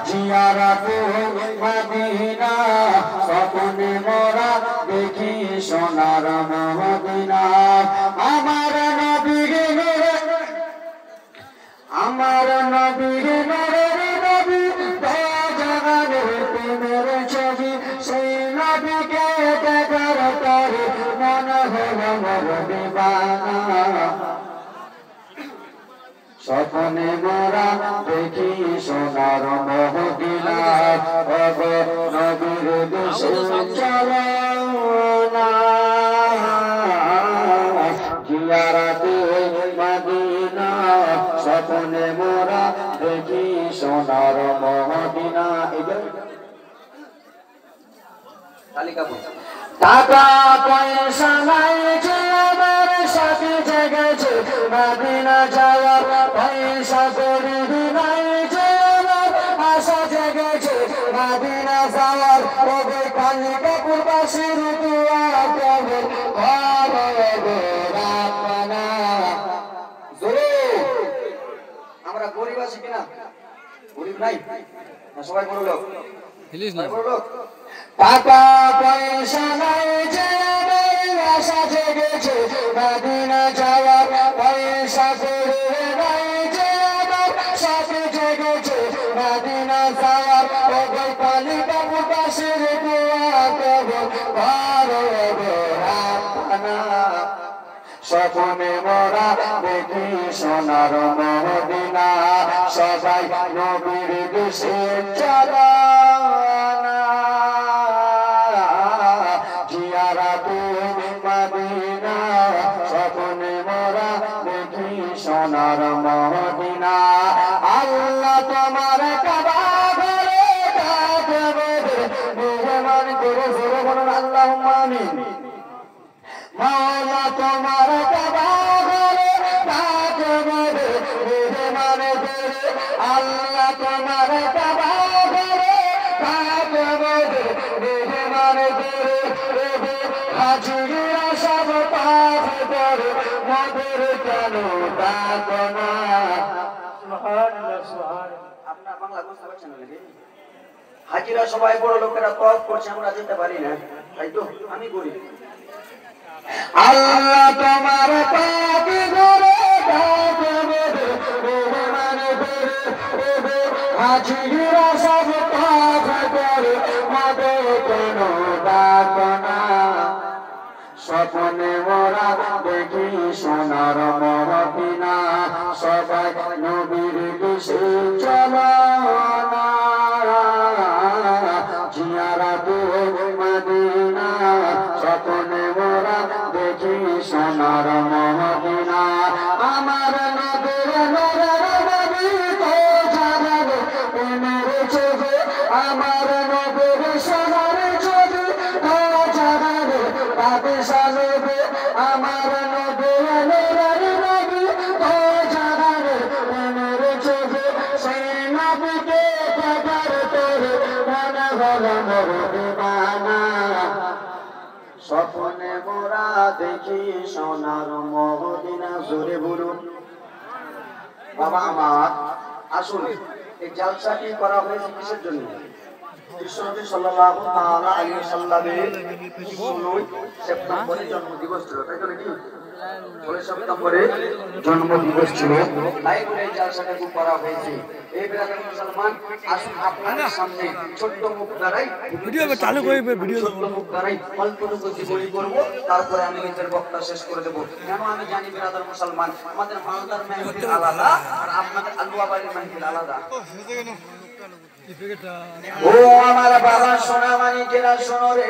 জিয়ারাতে Medina স্বপ্নে মোরা দেখি সোনার মদিনা। আমার নবীর নূরে আমার নবীর নূরের নবী দয়া জাগানের প্রেমের ছবি সেই নবীকে দেখার পরে মন হলো মোর দিবানা। স্বপ্নে মোরা দেখি সোনার মদিনা নবীর দেশে চলো না জিয়ারাতে মদিনা স্বপ্নে মোরা দেখি সোনার মদিনা। টাকা পয়সা নাই যে আমার সাথে জেগেছে মদিনা যাওয়ার পয়সা করি নাই যে আমার আশা জেগেছে মদিনা যাওয়ার ওকে কালী কাপুর বাসির দুয়া কবে আমরা গরিব আছি কিনা? গরিব নাই, সবাই বড় লোক। টাকা পয়সা নাই যে আশা জেগেছে মদিনা যাওয়ার পয়সা করে নাই যে আমার সাথে জেগেছে মদিনা যাওয়ার ওই কালী বাবু বাসের দোয়া কেবল ভালো রাখনা। স্বপ্নে মোরা দেখি সোনার মদিনা সবাই নবীর দেশে চলো না জিয়ারাতে মদিনা স্বপ্নে মোরা দেখি সোনার মদিনা। আল্লাহ তোমার কাবা ঘরে কাঁদবে মেহমান করে জোরে বলুন আল্লাহুম্মা আমিন। মাওলা তোমার কাবা ঘরে কাঁদবে মেহমান করে আল্লাহ তোমার কাবা ঘরে কাঁদবে মেহমান করে হাজিরা সব পাপ করে মদের কেন ডাকো না। আপনার বাংলা বুঝতে পারছেন নাকি? হাজিরা সবাই বড় লোকেরা তওয়াফ করছে, আমরা যেতে পারি না, তাই তো আমি করি। আল্লাহ তোমার পাপ করে ডাকবে মেহমান করে হাজিরা সব পাপ করে মদের কেন ডাকো না। স্বপ্নে মোরা দেখি সোনার মদিনা সবাই নবীর দেশে চলো না জিয়ারাতে মদিনা স্বপ্নে মোরা দেখি সোনার মদিনা। আমার নবীর নূরের নবী তো জাগাবে প্রেমের ছবি আমার নবীর সোনার ছবি তো জাগাবে সালবে আমার নবীর নূরের নবী তো জাগাবে প্রেমের ছবি সেই নবীকে দেখার পরে মনে হলো মোর দিবানা। স্বপ্নে মোরা দেখি সোনার মদিনা জোরে বলুন। বাবা আমার আসুন, এই জালসাটি করা হয়েছে কিসের জন্য? বিশ্বনবী সাল্লাল্লাহু তাআলা আলাইহি ওয়াসাল্লামের 16 সেপ্টেম্বরে জন্মদিবস ছিল, তাই তো নাকি? 16 সেপ্টেম্বরে জন্মদিবস ছিল, তাই বলে এই জালসাটি করা হয়েছে। এই ব্রাদার মুসলমান আসুন আপনাদের সামনে ছোট্ট মুখ দ্বারাই ভিডিও চালু করবে, ভিডিও ছোট্ট মুখ দ্বারাই অল্পটুকু জীবনী করব, তারপরে আমি নিজের বক্তব্য শেষ করে দেব। কেন আমি জানি ব্রাদার মুসলমান আমাদের মালদার মাহফিল আলাদা আর আপনাদের আলুয়াবাড়ির মাহফিল আলাদা। ও আমার বাবা সোনা মানিকেরা শোনো রে,